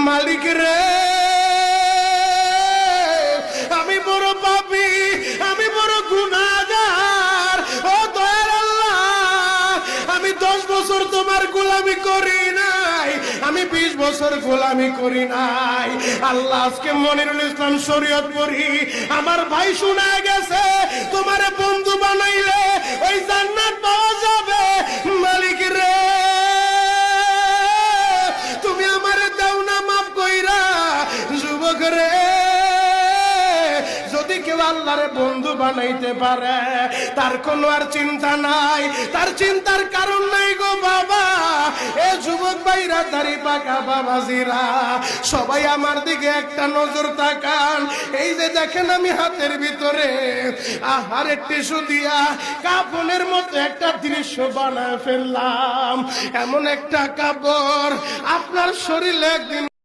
মালিক রে, আমি বড় পাপী, আমি বড় গুনাহগার। ও দয়ার আল্লাহ, আমি 10 বছর তোমার গোলামি করি নাই, আমি 20 বছর গোলামি করি নাই। আল্লাহ, আজকে মনিরুল ইসলাম শরীয়তপুরী আমার ভাই শোনা গেছে তোমারে বন্ধু বানাইলে ওই জান্নাত পাওয়া যাবে। মালিক রে, তুমি আমারে দাও না মাফ কইরা। যুবক রে, যদি কেউ আল্লাহরে বন্ধু বানাইতে পারে তার কোনো আর চিন্তা নাই, তার চিন্তার কারণ নাই গো বাবা। এ যুবক ভাইরা, দাড়ি পাকা বাবাজিরা, সবাই আমার দিকে একটা নজর তাকান। এই যে দেখেন আমি হাতের ভিতরে আহারের টিস্যু দিয়া কাফনের মতো একটা দৃশ্য বানায় ফেললাম। এমন একটা কাপড় আপনার শরীরে একদিন